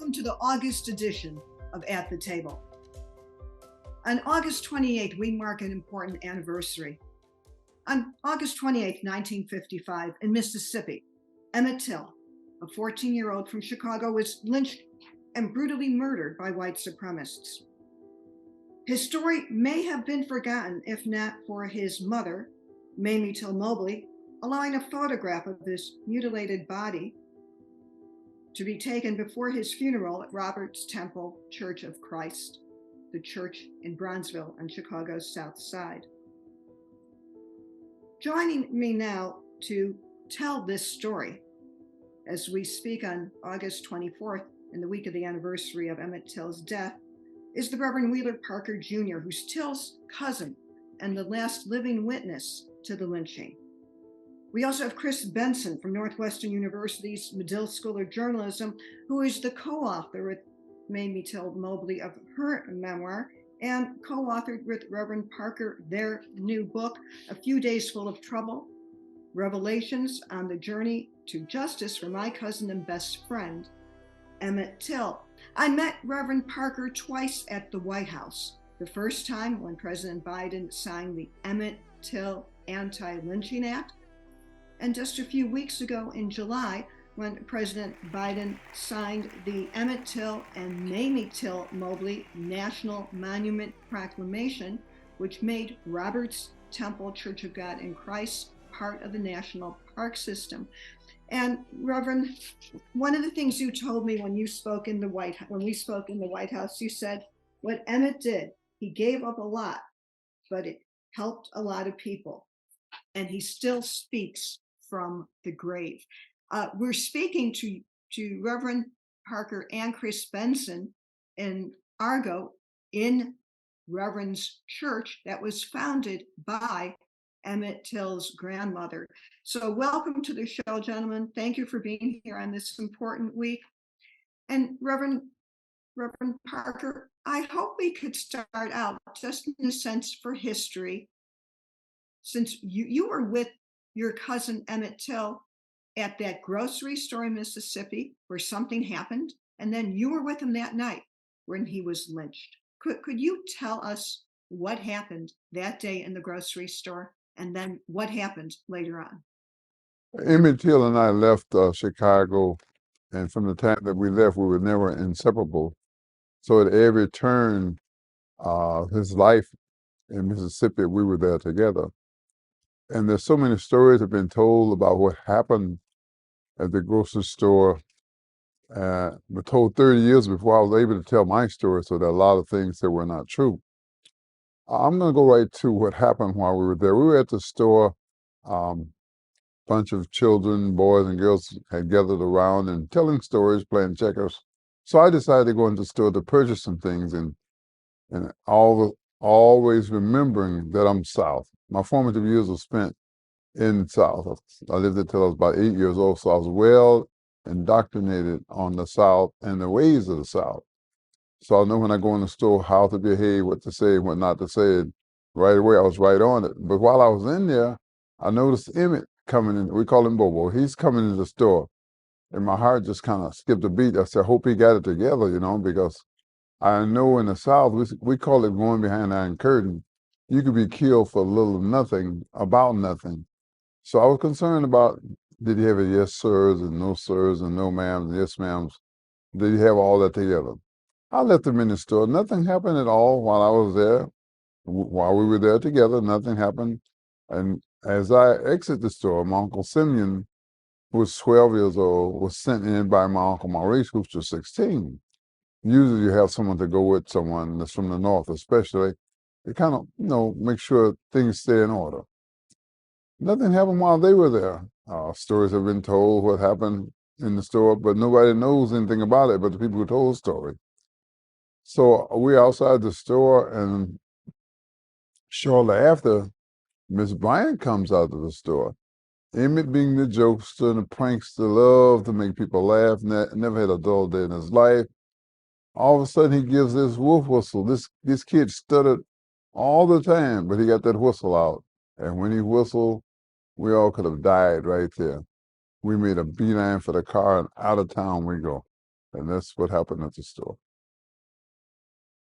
welcome to the August edition of At the Table. On August 28th, we mark an important anniversary. On August 28th, 1955, in Mississippi, Emmett Till, a 14-year-old from Chicago, was lynched and brutally murdered by white supremacists. His story may have been forgotten if not for his mother, Mamie Till Mobley, allowing a photograph of his mutilated body to be taken before his funeral at Robert's Temple Church of Christ, the church in Bronzeville on Chicago's South Side. Joining me now to tell this story as we speak on August 24th, in the week of the anniversary of Emmett Till's death, is the Reverend Wheeler Parker Jr., who's Till's cousin and the last living witness to the lynching. We also have Chris Benson from Northwestern University's Medill School of Journalism, who is the co-author with Mamie Till Mobley of her memoir and co-authored with Reverend Parker their new book, A Few Days Full of Trouble, Revelations on the Journey to Justice for My Cousin and Best Friend, Emmett Till. I met Reverend Parker twice at the White House. The first time when President Biden signed the Emmett Till Anti-Lynching Act, and just a few weeks ago in July, when President Biden signed the Emmett Till and Mamie Till Mobley National Monument Proclamation, which made Robert's Temple Church of God in Christ part of the national park system. And Reverend, one of the things you told me when we spoke in the White House, you said what Emmett did, he gave up a lot, but it helped a lot of people, and he still speaks from the grave. We're speaking to Reverend Parker and Chris Benson in Argo, in Reverend's church that was founded by Emmett Till's grandmother. So welcome to the show, gentlemen. Thank you for being here on this important week. And Reverend Parker, I hope we could start out just in a sense for history, since you were with your cousin Emmett Till at that grocery store in Mississippi where something happened, and then you were with him that night when he was lynched. Could you tell us what happened that day in the grocery store, and then what happened later on? Emmett Till and I left Chicago, and from the time that we left, we were never inseparable. So at every turn his life in Mississippi, we were there together. And there's so many stories have been told about what happened at the grocery store. Were told 30 years before I was able to tell my story, so there are a lot of things that were not true. I'm going to go right to what happened while we were there. We were at the store. Bunch of children, boys and girls, had gathered around and telling stories, playing checkers. So I decided to go into the store to purchase some things, and always remembering that I'm South. My formative years were spent in South. I lived until I was about 8 years old, so I was well indoctrinated on the South and the ways of the South. So I know when I go in the store how to behave, what to say, what not to say. And right away, I was right on it. But while I was in there, I noticed Emmett coming in. We call him Bobo. He's coming into the store, and my heart just kind of skipped a beat. I said, I hope he got it together, because I know in the South, we call it going behind the iron curtain. You could be killed for little of nothing, about nothing. So I was concerned about, did he have a yes sirs and no sirs and no ma'ams and yes ma'ams? Did he have all that together? I left him in the store. Nothing happened at all while I was there. While we were there together, nothing happened. And as I exit the store, my Uncle Simeon, who was 12 years old, was sent in by my Uncle Maurice, who was 16. Usually you have someone to go with someone that's from the North, especially. They kind of, make sure things stay in order. Nothing happened while they were there. Stories have been told what happened in the store, but nobody knows anything about it but the people who told the story. So we're outside the store, and shortly after, Miss Bryant comes out of the store. Emmett, being the jokester and the prankster, loved to make people laugh, never had a dull day in his life. All of a sudden, he gives this wolf whistle. This kid stuttered all the time, but he got that whistle out. And when he whistled, we all could have died right there. We made a beeline for the car, and out of town we go. And that's what happened at the store.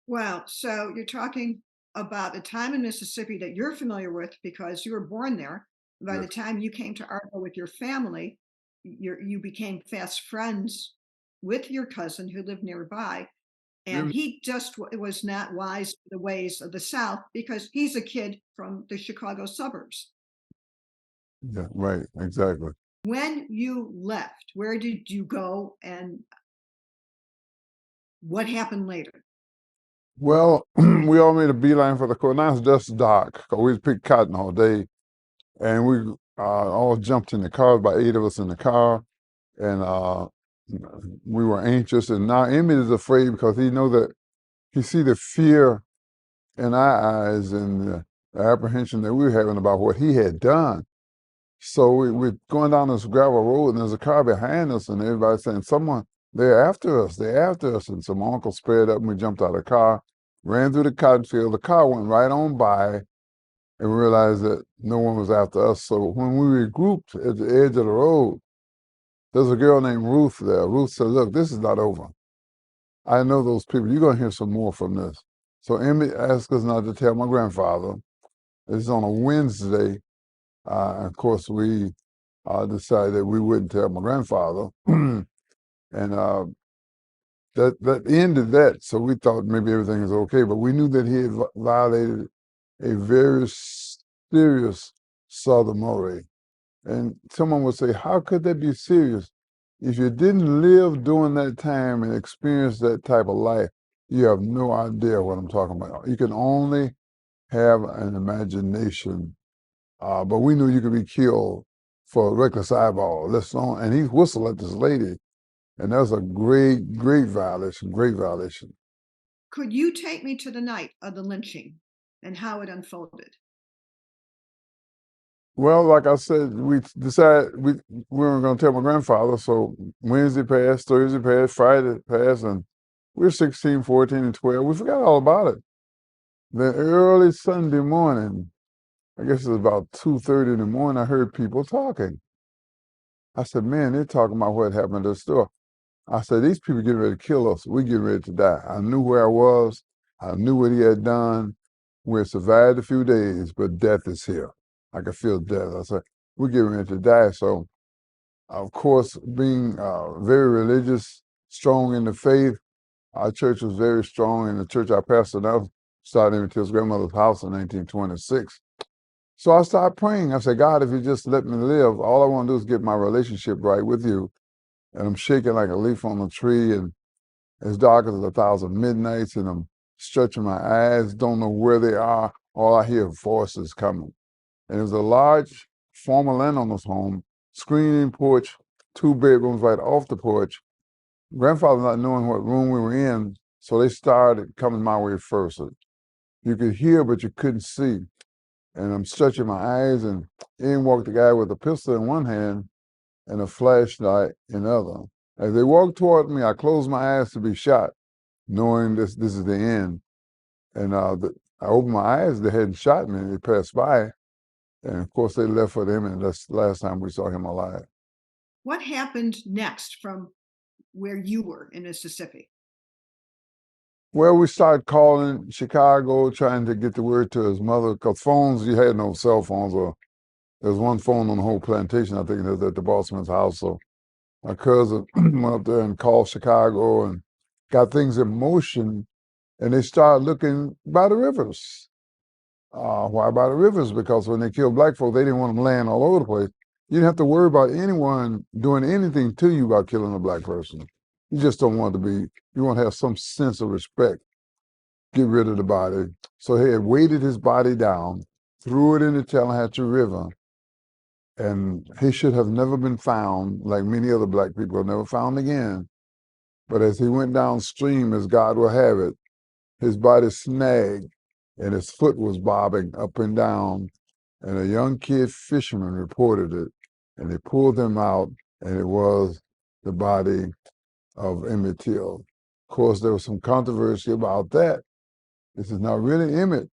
Wow. So you're talking about a time in Mississippi that you're familiar with because you were born there. By the Yes. time you came to Argo with your family, you became fast friends with your cousin who lived nearby. And he just was not wise to the ways of the South because he's a kid from the Chicago suburbs. Yeah, right, exactly. When you left, where did you go and what happened later? Well, we all made a beeline for the court. Now it's just dark, 'cause we picked cotton all day, and we all jumped in the car, about 8 of us in the car, and we were anxious. And now Emmett is afraid because he know that he see the fear in our eyes and the apprehension that we were having about what he had done. So we're going down this gravel road, and there's a car behind us, and everybody's saying, "Someone, they're after us, they're after us." And so my uncle sped up, and we jumped out of the car, ran through the cotton field. The car went right on by, and we realized that no one was after us. So when we regrouped at the edge of the road, there's a girl named Ruth there. Ruth said, "Look, this is not over. I know those people. You're going to hear some more from this." So Emmett asked us not to tell my grandfather. It's on a Wednesday. Of course, we decided that we wouldn't tell my grandfather. And that ended that. So we thought maybe everything was okay, but we knew that he had violated a very serious sodomity. And someone would say, how could that be serious? If you didn't live during that time and experience that type of life, you have no idea what I'm talking about. You can only have an imagination. But we knew you could be killed for a reckless eyeball. And he whistled at this lady. And that was a great, great violation, great violation. Could you take me to the night of the lynching and how it unfolded? Well, like I said, we decided we weren't going to tell my grandfather. So Wednesday passed, Thursday passed, Friday passed, and we were 16, 14, and 12. We forgot all about it. Then early Sunday morning, I guess it was about 2:30 in the morning, I heard people talking. I said, man, they're talking about what happened at the store. I said, these people getting ready to kill us. We getting ready to die. I knew where I was. I knew what he had done. We had survived a few days, but death is here. I could feel death. I said, we're getting ready to die. So, of course, being very religious, strong in the faith, our church was very strong. In the church I pastored now, started Emmett Till's grandmother's house in 1926. So I started praying. I said, God, if you just let me live, all I want to do is get my relationship right with you. And I'm shaking like a leaf on a tree, and as dark as 1,000 midnights, and I'm stretching my eyes, don't know where they are. All I hear voices coming. And it was a large former landowner's home, screened-in porch, 2 bedrooms right off the porch. Grandfather not knowing what room we were in, so they started coming my way first. You could hear, but you couldn't see. And I'm stretching my eyes, and in walked the guy with a pistol in one hand and a flashlight in the other. As they walked toward me, I closed my eyes to be shot, knowing this is the end. And I opened my eyes, they hadn't shot me, they passed by. And of course, they left for them, and that's the last time we saw him alive. What happened next from where you were in Mississippi? Well, we started calling Chicago, trying to get the word to his mother, because phones, you had no cell phones, or there was one phone on the whole plantation, I think it was at the bossman's house. So my cousin went up there and called Chicago and got things in motion, and they started looking by the rivers. Why by the rivers? Because when they killed black folk, they didn't want them laying all over the place. You didn't have to worry about anyone doing anything to you about killing a black person. You just don't want to be, you want to have some sense of respect. Get rid of the body. So he had weighted his body down, threw it in the Tallahatchie River, and he should have never been found, like many other black people are never found again. But as he went downstream, as God will have it, his body snagged and his foot was bobbing up and down. And a young kid fisherman reported it, and they pulled him out, and it was the body of Emmett Till. Of course, there was some controversy about that. This is not really Emmett.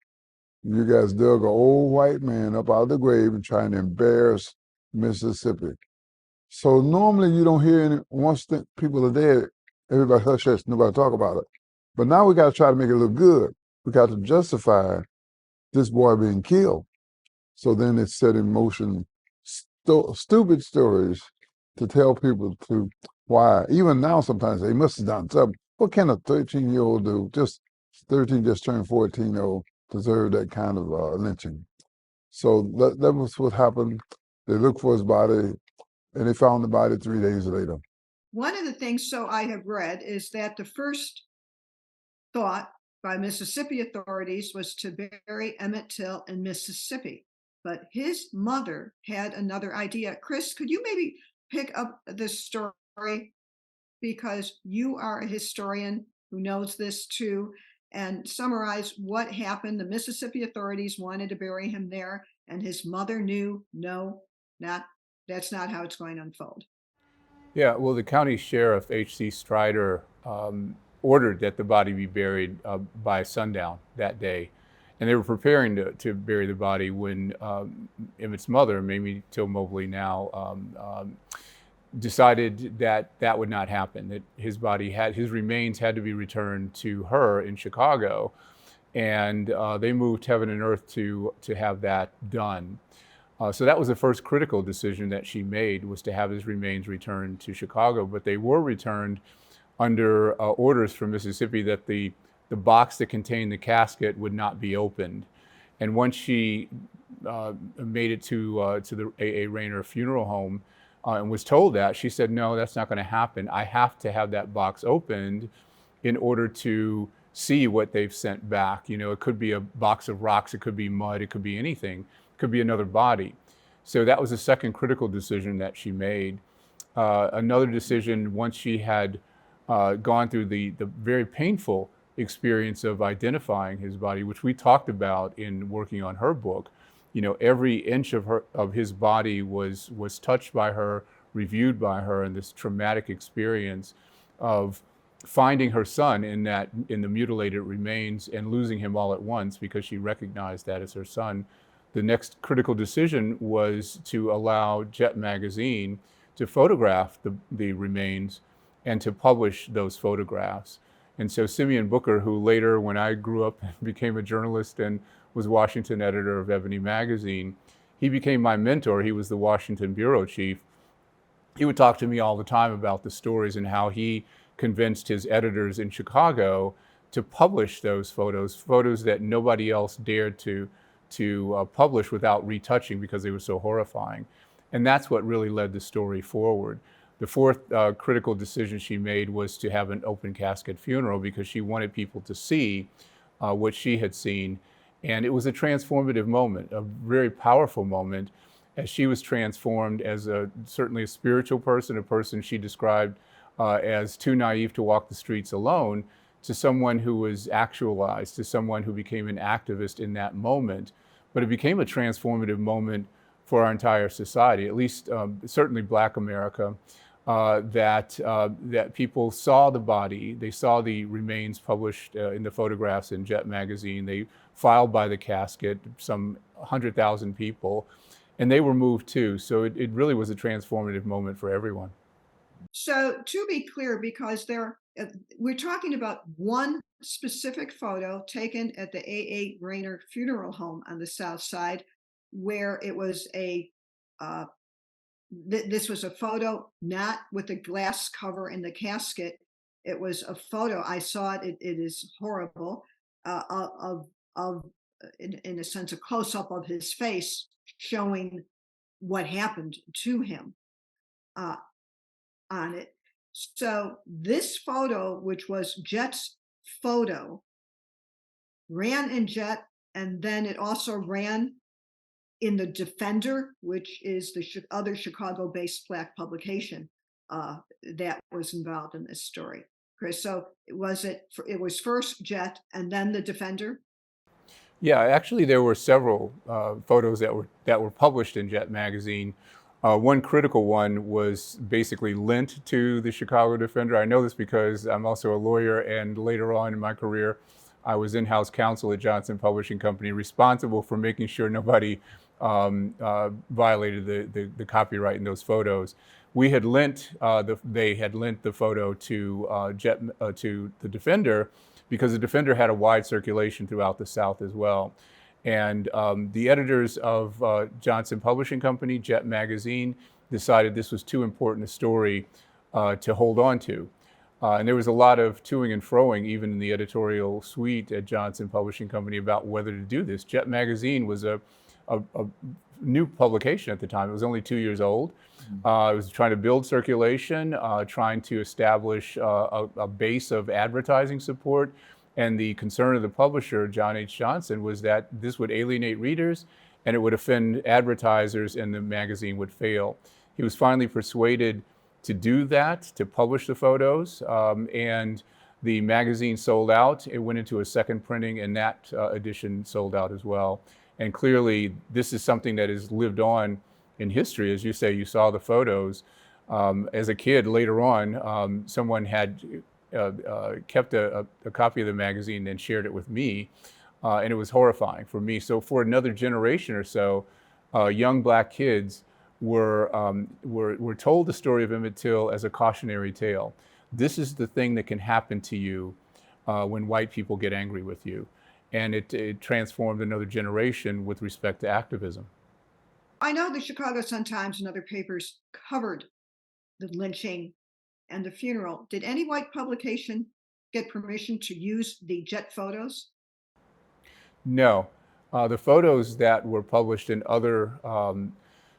You guys dug an old white man up out of the grave and trying to embarrass Mississippi. So normally you don't hear any, once people are dead, Everybody hush hush, nobody talk about it. But now we got to try to make it look good. We got to justify this boy being killed. So then it set in motion stupid stories to tell people to why. Even now, sometimes they must have done something. What can a 13-year-old do? Just 13, just turned 14-year-old deserve that kind of lynching. So that was what happened. They looked for his body, and they found the body 3 days later. One of the things, so I have read, is that the first thought by Mississippi authorities was to bury Emmett Till in Mississippi, but his mother had another idea. Chris, could you maybe pick up this story, because you are a historian who knows this too, and summarize what happened? The Mississippi authorities wanted to bury him there, and his mother knew, no, that's not how it's going to unfold. Yeah, well, the county sheriff, H.C. Strider, ordered that the body be buried by sundown that day. And they were preparing to bury the body when Emmett's mother, Mamie Till Mobley, decided that that would not happen, that his remains had to be returned to her in Chicago. And they moved heaven and earth to have that done. So that was the first critical decision that she made, was to have his remains returned to Chicago. But they were returned under orders from Mississippi that the box that contained the casket would not be opened. And once she made it to the A.A. Rayner funeral home and was told that, she said, no, that's not going to happen. I have to have that box opened in order to see what they've sent back. You know, it could be a box of rocks, it could be mud, it could be anything. Could be another body. So that was the second critical decision that she made. Another decision, once she had gone through the very painful experience of identifying his body, which we talked about in working on her book. You know, every inch of his body was touched by her, reviewed by her, and this traumatic experience of finding her son in the mutilated remains and losing him all at once, because she recognized that as her son. The next critical decision was to allow Jet magazine to photograph the remains and to publish those photographs. And so Simeon Booker, who later, when I grew up, became a journalist and was Washington editor of Ebony magazine, he became my mentor. He was the Washington bureau chief. He would talk to me all the time about the stories and how he convinced his editors in Chicago to publish those photos that nobody else dared to publish without retouching, because they were so horrifying. And that's what really led the story forward. The fourth critical decision she made was to have an open casket funeral, because she wanted people to see what she had seen. And it was a transformative moment, a very powerful moment, as she was transformed as certainly a spiritual person, a person she described as too naive to walk the streets alone, to someone who was actualized, to someone who became an activist in that moment. But it became a transformative moment for our entire society, at least certainly Black America, that people saw the body, they saw the remains published in the photographs in Jet magazine, they filed by the casket, some 100,000 people, and they were moved too. So it really was a transformative moment for everyone. So to be clear, because we're talking about one specific photo taken at the A.A. Rayner funeral home on the South Side, where it was this was a photo not with the glass cover in the casket. It was a photo. I saw it. It is horrible. In a sense, a close up of his face, showing what happened to him on it. So this photo, which was Jet's photo, ran in Jet, and then it also ran in the Defender, which is the other Chicago-based Black publication that was involved in this story. Chris, so it was first Jet and then the Defender? Yeah, actually, there were several photos that were published in Jet magazine. One critical one was basically lent to the Chicago Defender. I know this because I'm also a lawyer, and later on in my career, I was in-house counsel at Johnson Publishing Company, responsible for making sure nobody violated the copyright in those photos. We had lent they had lent the photo to to the Defender, because the Defender had a wide circulation throughout the South as well. And the editors of Johnson Publishing Company, Jet Magazine, decided this was too important a story to hold on to. And there was a lot of toing and froing, even in the editorial suite at Johnson Publishing Company, about whether to do this. Jet Magazine was a new publication at the time. It was only 2 years old. It was trying to build circulation, trying to establish a base of advertising support. And the concern of the publisher, John H. Johnson, was that this would alienate readers and it would offend advertisers and the magazine would fail. He was finally persuaded to do that, to publish the photos, and the magazine sold out. It went into a second printing, and that edition sold out as well. And clearly, this is something that has lived on in history. As you say, you saw the photos. As a kid, later on, someone had kept a copy of the magazine and shared it with me, and it was horrifying for me. So for another generation or so, young Black kids were told the story of Emmett Till as a cautionary tale. This is the thing that can happen to you when white people get angry with you. And it transformed another generation with respect to activism. I know the Chicago Sun-Times and other papers covered the lynching and the funeral. Did any white publication get permission to use the Jet photos? No. The photos that were published in other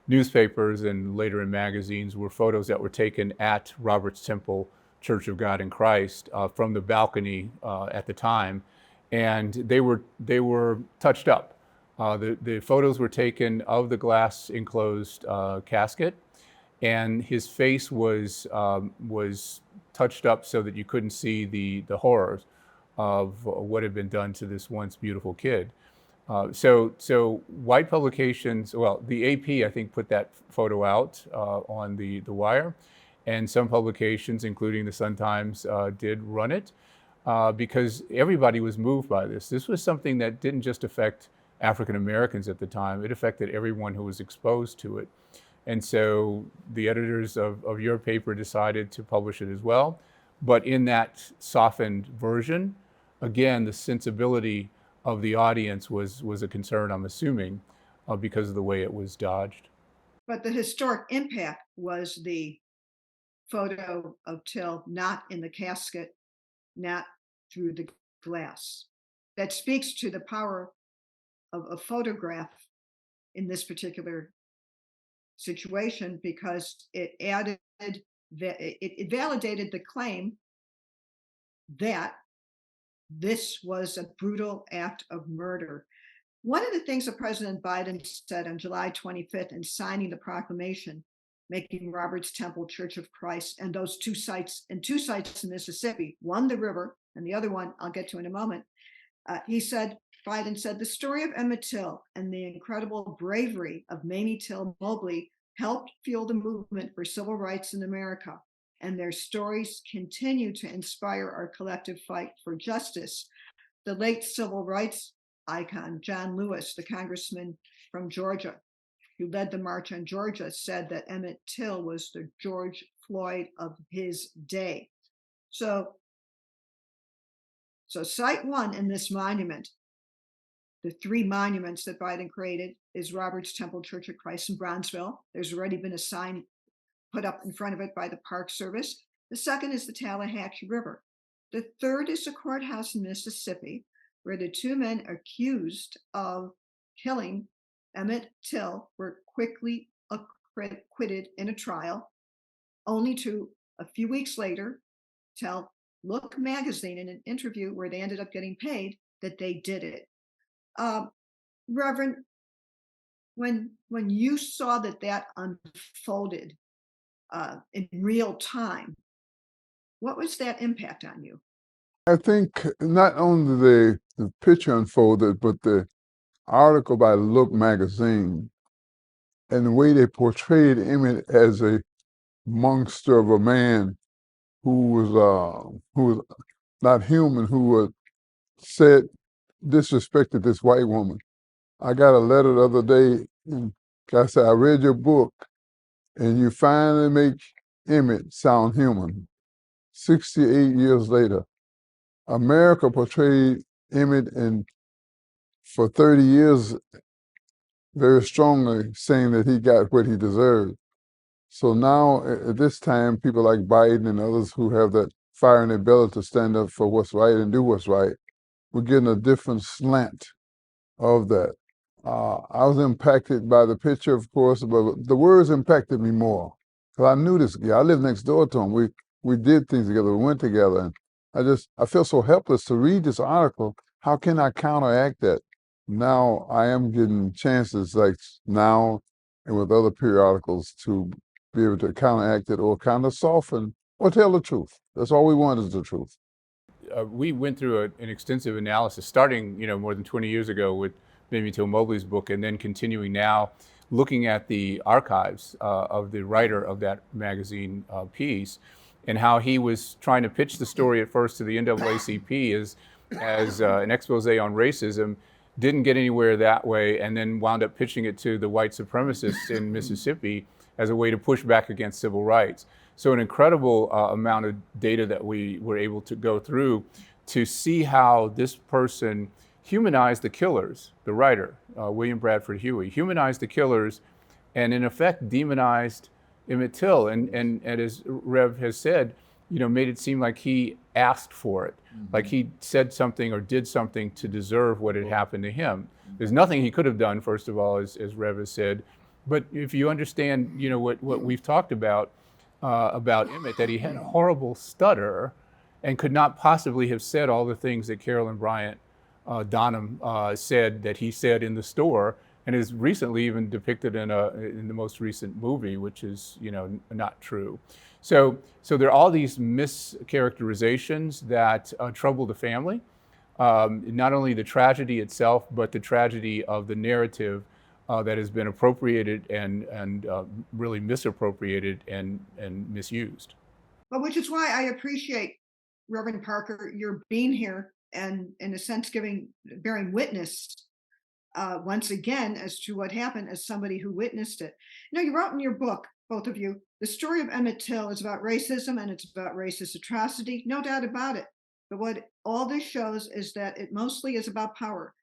newspapers and later in magazines were photos that were taken at Robert's Temple Church of God in Christ from the balcony at the time, and they were touched up. The photos were taken of the glass enclosed casket, and his face was touched up so that you couldn't see the horrors of what had been done to this once beautiful kid. So white publications, well, the AP, I think, put that photo out on the wire, and some publications, including the Sun-Times, did run it because everybody was moved by this. This was something that didn't just affect African Americans at the time, it affected everyone who was exposed to it. And so the editors of your paper decided to publish it as well. But in that softened version, again, the sensibility of the audience was a concern, I'm assuming, because of the way it was dodged. But the historic impact was the photo of Till not in the casket, not through the glass. That speaks to the power of a photograph in this particular situation, because it validated the claim that this was a brutal act of murder. One of the things that President Biden said on July 25th in signing the proclamation, making Robert's Temple Church of Christ and those two sites in Mississippi, one the river and the other one I'll get to in a moment, Biden said, the story of Emmett Till and the incredible bravery of Mamie Till Mobley helped fuel the movement for civil rights in America, and their stories continue to inspire our collective fight for justice. The late civil rights icon, John Lewis, the congressman from Georgia, who led the March on Georgia, said that Emmett Till was the George Floyd of his day. So site one in this monument, the three monuments that Biden created, is Robert's Temple Church of Christ in Bronzeville. There's already been a sign put up in front of it by the Park Service. The second is the Tallahatchie River. The third is the courthouse in Mississippi, where the two men accused of killing Emmett Till were quickly acquitted in a trial, only to a few weeks later tell Look magazine in an interview where they ended up getting paid that they did it. Reverend, when you saw that unfolded in real time, what was that impact on you? I think not only the picture unfolded, but the article by Look magazine and the way they portrayed Emmett as a monster of a man who was not human, who disrespected this white woman. I got a letter the other day And like I said, I read your book, and you finally make Emmett sound human. 68 years later, America portrayed Emmett and for 30 years very strongly, saying that he got what he deserved. So now, at this time, people like Biden and others who have that fire in their belly to stand up for what's right and do what's right, we're getting a different slant of that. I was impacted by the picture, of course, but the words impacted me more. Because I knew this guy. I lived next door to him. We did things together. We went together. And I feel so helpless to read this article. How can I counteract that? Now I am getting chances like now and with other periodicals to be able to counteract it or kind of soften or tell the truth. That's all we want is the truth. We went through an extensive analysis starting, more than 20 years ago with Mamie Till Mobley's book, and then continuing now looking at the archives of the writer of that magazine piece and how he was trying to pitch the story at first to the NAACP as an expose on racism, didn't get anywhere that way, and then wound up pitching it to the white supremacists in Mississippi as a way to push back against civil rights. So an incredible amount of data that we were able to go through to see how this person humanized the killers, the writer, William Bradford Huey, humanized the killers and in effect demonized Emmett Till. And as Rev has said, made it seem like he asked for it, like he said something or did something to deserve what had happened to him. There's nothing he could have done, first of all, as Rev has said. But if you understand, what we've talked about Emmett, that he had a horrible stutter and could not possibly have said all the things that Carolyn Bryant Donham said that he said in the store, and is recently even depicted in the most recent movie, which is not true. So there are all these mischaracterizations that trouble the family. Not only the tragedy itself, but the tragedy of the narrative that has been appropriated and really misappropriated and misused. Well, which is why I appreciate, Reverend Parker, your being here and, in a sense, bearing witness once again as to what happened as somebody who witnessed it. You wrote in your book, both of you, the story of Emmett Till is about racism and it's about racist atrocity, no doubt about it. But what all this shows is that it mostly is about power.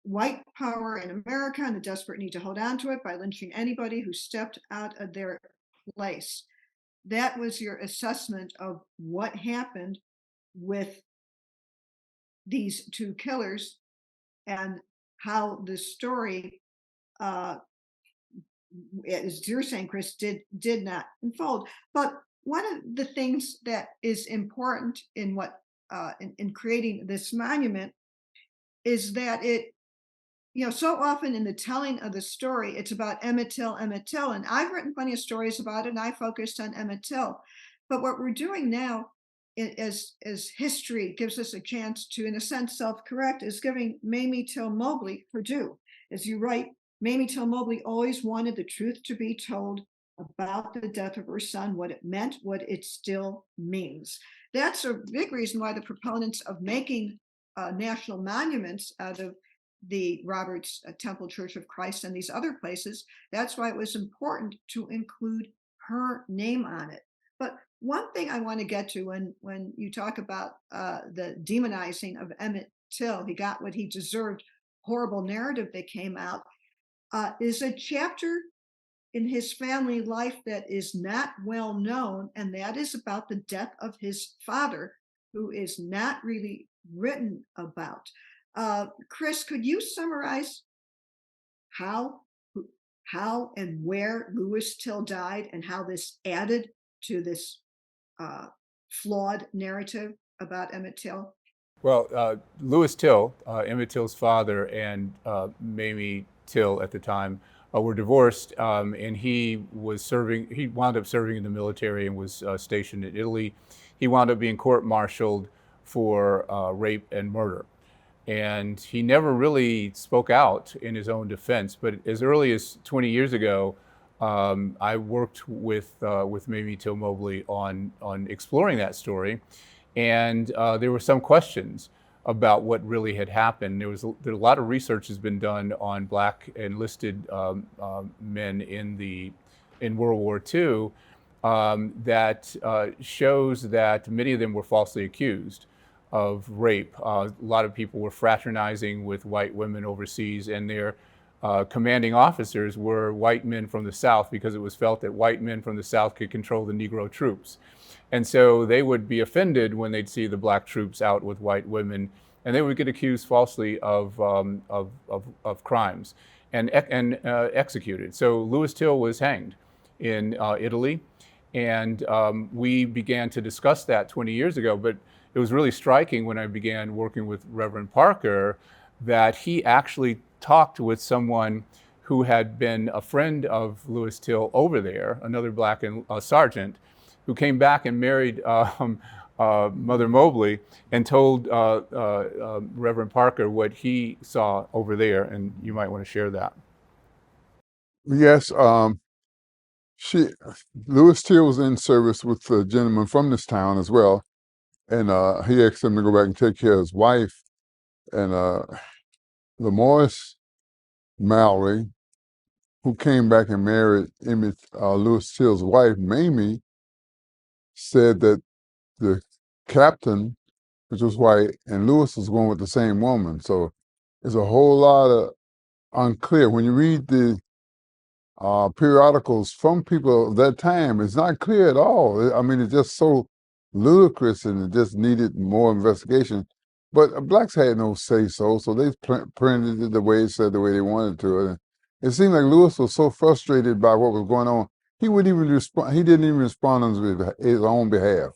White power in America and the desperate need to hold on to it by lynching anybody who stepped out of their place. That was your assessment of what happened with these two killers and how the story, as you're saying, Chris, did not unfold. But one of the things that is important in in creating this monument is that it, so often in the telling of the story, it's about Emmett Till, and I've written plenty of stories about it, and I focused on Emmett Till. But what we're doing now, as history gives us a chance to, in a sense, self-correct, is giving Mamie Till Mobley her due. As you write, Mamie Till Mobley always wanted the truth to be told about the death of her son, what it meant, what it still means. That's a big reason why the proponents of making national monuments out of the Roberts Temple Church of Christ and these other places, that's why it was important to include her name on it. But one thing I want to get to when you talk about the demonizing of Emmett Till, he got what he deserved, horrible narrative that came out, is a chapter in his family life that is not well known, and that is about the death of his father, who is not really written about. Chris, could you summarize how and where Louis Till died and how this added to this flawed narrative about Emmett Till? Well, Louis Till, Emmett Till's father, and Mamie Till at the time were divorced, and he wound up serving in the military and was stationed in Italy. He wound up being court-martialed for rape and murder. And he never really spoke out in his own defense. But as early as 20 years ago, I worked with Mamie Till Mobley on exploring that story. And there were some questions about what really had happened. There a lot of research has been done on Black enlisted men in World War II that shows that many of them were falsely accused of rape. A lot of people were fraternizing with white women overseas, and their commanding officers were white men from the South, because it was felt that white men from the South could control the Negro troops. And so they would be offended when they'd see the Black troops out with white women, and they would get accused falsely of crimes and executed. So Lewis Till was hanged in Italy, and we began to discuss that 20 years ago. But it was really striking when I began working with Reverend Parker that he actually talked with someone who had been a friend of Lewis Till over there, another Black sergeant, who came back and married Mother Mobley, and told Reverend Parker what he saw over there. And you might want to share that. Yes, Lewis Till was in service with a gentleman from this town as well, and he asked him to go back and take care of his wife. And Lamorris Mallory, who came back and married Emmett Lewis Till's wife, Mamie, said that the captain, which was white, and Lewis was going with the same woman. So there's a whole lot of unclear. When you read the periodicals from people of that time, it's not clear at all. I mean, it's just so ludicrous, and it just needed more investigation. But blacks had no say-so, so they printed it the way it said, the way they wanted to. And it seemed like Lewis was so frustrated by what was going on, he wouldn't even respond. He didn't even respond on his own behalf.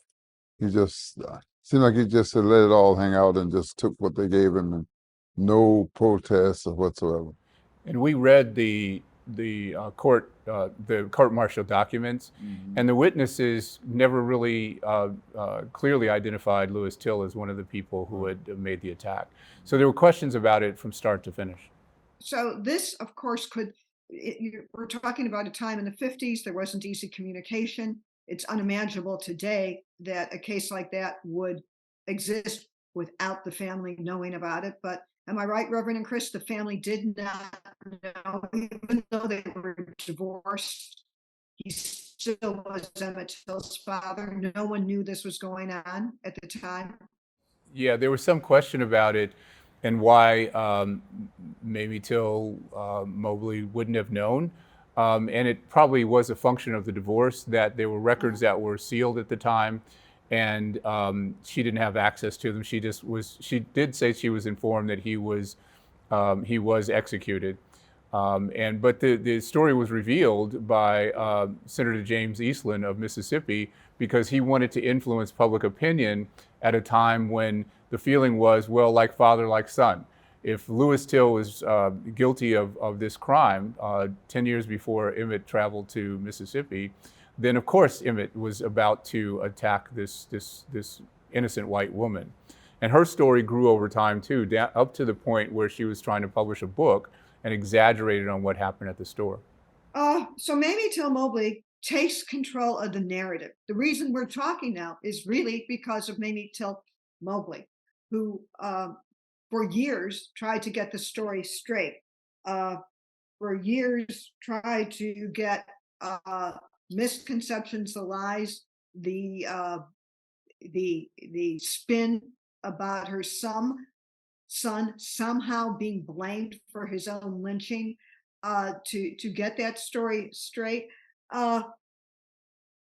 He just seemed like he just had let it all hang out and just took what they gave him, and no protests or whatsoever. And we read the court martial documents, and the witnesses never really clearly identified Lewis Till as one of the people who had made the attack. So there were questions about it from start to finish. So this, of course, we're talking about a time in the 50s. There wasn't easy communication. It's unimaginable today that a case like that would exist without the family knowing about it. But am I right, Reverend and Chris? The family did not know, even though they were divorced. He still was Emmett Till's father. No one knew this was going on at the time. Yeah, there was some question about it and why Mamie Till Mobley wouldn't have known. And it probably was a function of the divorce, that there were records that were sealed at the time, and she didn't have access to them. She did say she was informed that he was executed. But the story was revealed by Senator James Eastland of Mississippi, because he wanted to influence public opinion at a time when the feeling was, well, like father, like son. If Lewis Till was guilty of this crime 10 years before Emmett traveled to Mississippi, then of course Emmett was about to attack this innocent white woman. And her story grew over time too, up to the point where she was trying to publish a book and exaggerated on what happened at the store. So Mamie Till Mobley takes control of the narrative. The reason we're talking now is really because of Mamie Till Mobley, who for years tried to get the story straight. For years tried to get misconceptions, the lies, the spin about her son somehow being blamed for his own lynching, to get that story straight. I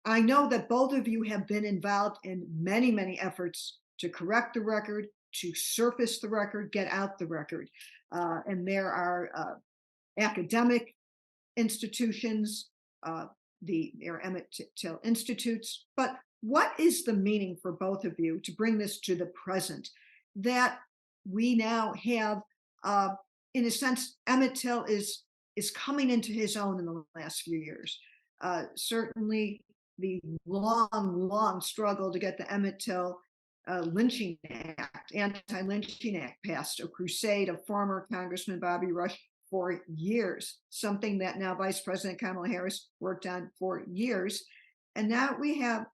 know that both of you have been involved in many, many efforts to correct the record, to surface the record, get out the record. And there are academic institutions, there are Emmett Till Institutes. But what is the meaning for both of you to bring this to the present, that we now have, in a sense, Emmett Till is coming into his own in the last few years? Certainly the long struggle to get the Emmett Till lynching act, anti-lynching act passed, a crusade of former Congressman Bobby Rush for years, something that now Vice President Kamala Harris worked on for years. And now we have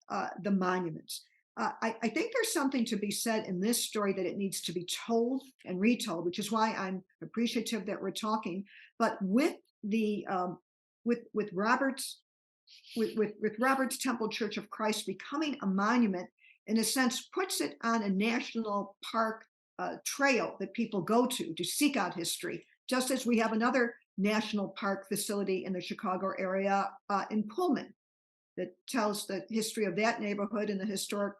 the monuments. I think there's something to be said in this story that it needs to be told and retold, which is why I'm appreciative that we're talking. But with the with Robert's with Robert's Temple Church of Christ becoming a monument, in a sense, puts it on a national park trail that people go to seek out history, just as we have another national park facility in the Chicago area in Pullman that tells the history of that neighborhood and the historic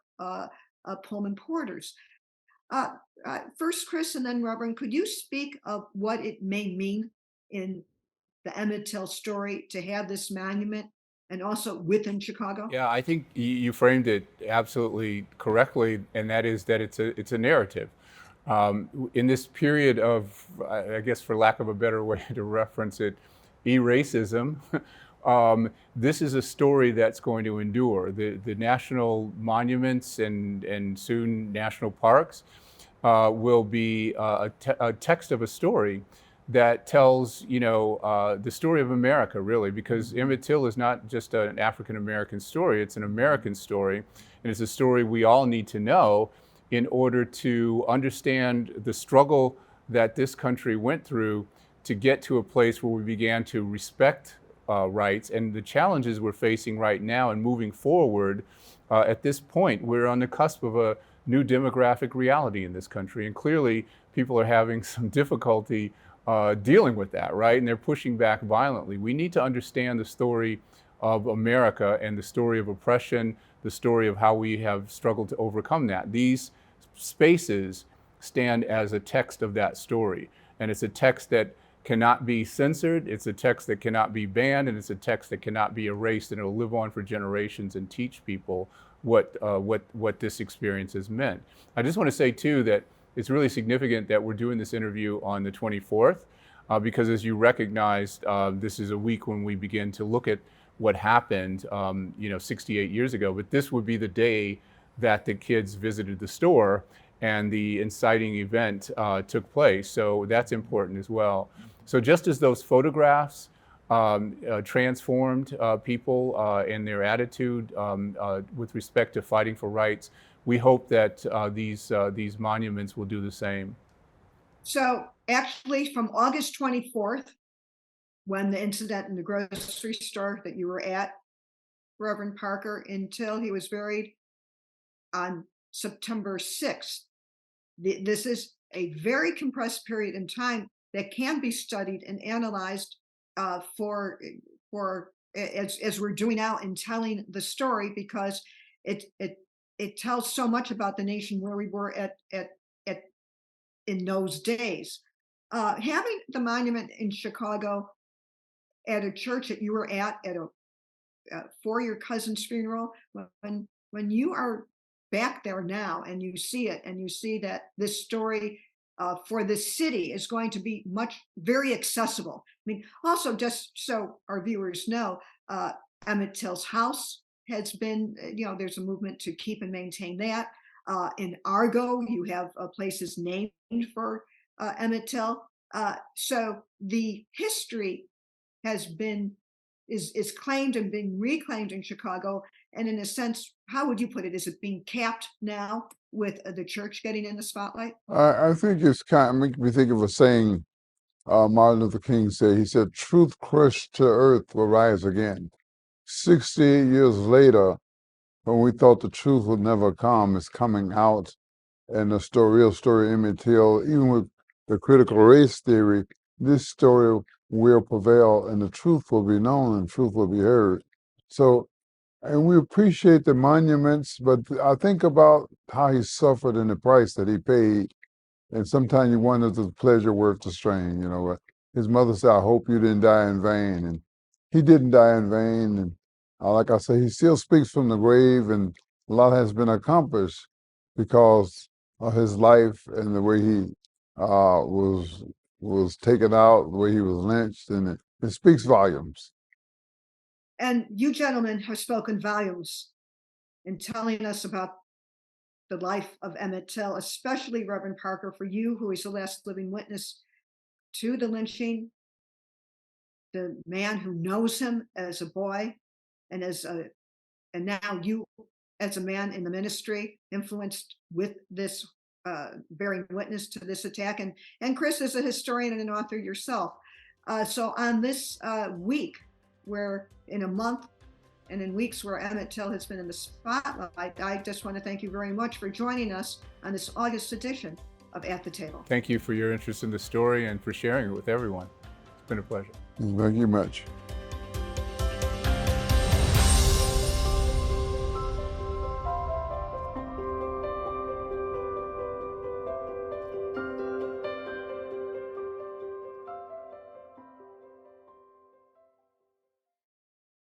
Pullman Porters. First, Chris, and then Reverend, could you speak of what it may mean in the Emmett Till story to have this monument and also within Chicago? Yeah, I think you framed it absolutely correctly, and that is that it's a narrative. In this period of, I guess, for lack of a better way to reference it, e-racism, this is a story that's going to endure. The national monuments and soon national parks will be a text of a story that tells, the story of America, really, because Emmett Till is not just an African American story, it's an American story, and it's a story we all need to know in order to understand the struggle that this country went through to get to a place where we began to respect rights and the challenges we're facing right now and moving forward. At this point, we're on the cusp of a new demographic reality in this country, and clearly people are having some difficulty dealing with that, right? And they're pushing back violently. We need to understand the story of America and the story of oppression, the story of how we have struggled to overcome that. These spaces stand as a text of that story, and it's a text that cannot be censored, it's a text that cannot be banned, and it's a text that cannot be erased, and it'll live on for generations and teach people what this experience has meant. I just want to say too that it's really significant that we're doing this interview on the 24th, because as you recognized, this is a week when we begin to look at what happened 68 years ago, but this would be the day that the kids visited the store and the inciting event took place. So that's important as well. So just as those photographs transformed people and their attitude with respect to fighting for rights, we hope that these monuments will do the same. So actually, from August 24th, when the incident in the grocery store that you were at, Reverend Parker, until he was buried on September 6th, this is a very compressed period in time that can be studied and analyzed for as we're doing now in telling the story, because it tells so much about the nation where we were at in those days. Having the monument in Chicago at a church that you were at a for your cousin's funeral, when you are back there now and you see it and you see that this story for this city is going to be very accessible. I mean, also, just so our viewers know, Emmett Till's house has been, there's a movement to keep and maintain that. In Argo, you have places named for Emmett Till. So the history is claimed and being reclaimed in Chicago. And in a sense, how would you put it? Is it being capped now with the church getting in the spotlight? I think it's kind of making me think of a saying Martin Luther King said. He said, "Truth crushed to earth will rise again." 68 years later, when we thought the truth would never come, it's coming out. And the real story of Emmett Till, even with the critical race theory, this story will prevail and the truth will be known and truth will be heard. So, and we appreciate the monuments, but I think about how he suffered and the price that he paid. And sometimes you wonder if the pleasure worth the strain. His mother said, "I hope you didn't die in vain." And he didn't die in vain. And like I say, he still speaks from the grave, and a lot has been accomplished because of his life and the way he was taken out, the way he was lynched, and it speaks volumes. And you gentlemen have spoken volumes in telling us about the life of Emmett Till, especially Reverend Parker, for you, who is the last living witness to the lynching, the man who knows him as a boy and and now you as a man in the ministry, influenced with this, bearing witness to this attack. And Chris is a historian and an author yourself. So on this week, where in a month and in weeks where Emmett Till has been in the spotlight, I just want to thank you very much for joining us on this August edition of At the Table. Thank you for your interest in the story and for sharing it with everyone. It's been a pleasure. Thank you much.